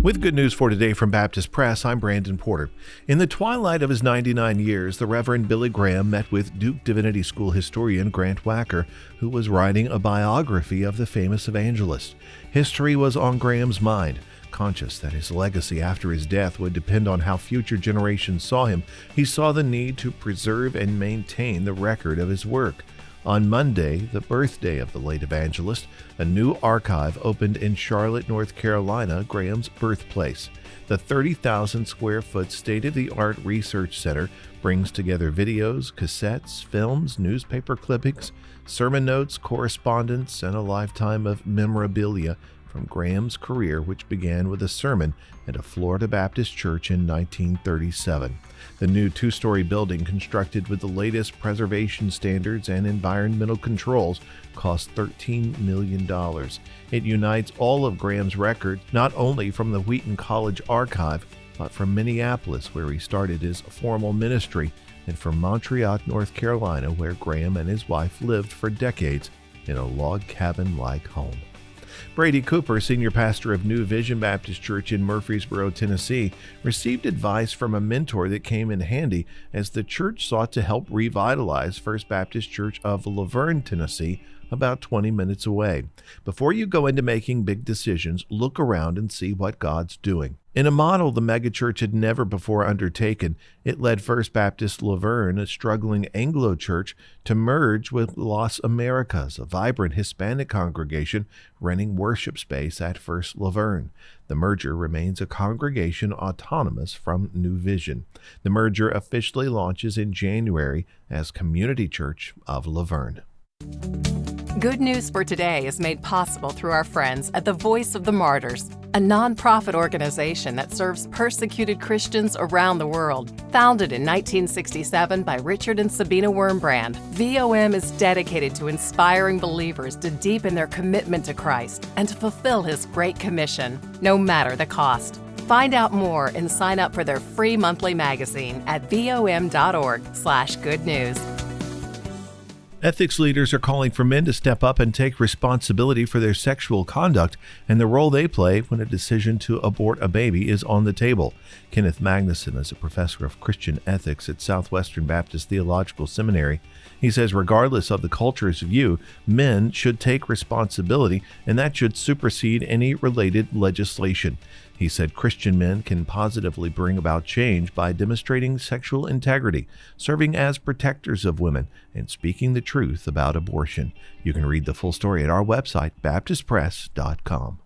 With good news for today from Baptist Press, I'm Brandon Porter. In the twilight of his 99 years, the Reverend Billy Graham met with Duke Divinity School historian Grant Wacker, who was writing a biography of the famous evangelist. History was on Graham's mind. Conscious that his legacy after his death would depend on how future generations saw him, he saw the need to preserve and maintain the record of his work. On Monday, the birthday of the late evangelist, a new archive opened in Charlotte, North Carolina, Graham's birthplace. The 30,000 square foot state-of-the-art research center brings together videos, cassettes, films, newspaper clippings, sermon notes, correspondence, and a lifetime of memorabilia from Graham's career, which began with a sermon at a Florida Baptist church in 1937. The new two-story building, constructed with the latest preservation standards and environmental controls, cost $13 million. It unites all of Graham's records, not only from the Wheaton College archive, but from Minneapolis, where he started his formal ministry, and from Montreal, North Carolina, where Graham and his wife lived for decades in a log cabin-like home. Brady Cooper, senior pastor of New Vision Baptist Church in Murfreesboro, Tennessee, received advice from a mentor that came in handy as the church sought to help revitalize First Baptist Church of LaVergne, Tennessee, about 20 minutes away. Before you go into making big decisions, look around and see what God's doing. In a model the megachurch had never before undertaken, it led First Baptist LaVergne, a struggling Anglo church, to merge with Las Americas, a vibrant Hispanic congregation renting worship space at First LaVergne. The merger remains a congregation autonomous from New Vision. The merger officially launches in January as Community Church of LaVergne. Good News for Today is made possible through our friends at the Voice of the Martyrs, a nonprofit organization that serves persecuted Christians around the world. Founded in 1967 by Richard and Sabina Wurmbrand, VOM is dedicated to inspiring believers to deepen their commitment to Christ and to fulfill His Great Commission, no matter the cost. Find out more and sign up for their free monthly magazine at vom.org/good news. Ethics leaders are calling for men to step up and take responsibility for their sexual conduct and the role they play when a decision to abort a baby is on the table. Kenneth Magnuson is a professor of Christian ethics at Southwestern Baptist Theological Seminary. He says regardless of the culture's view, men should take responsibility, and that should supersede any related legislation. He said Christian men can positively bring about change by demonstrating sexual integrity, serving as protectors of women, and speaking the truth about abortion. You can read the full story at our website, baptistpress.com.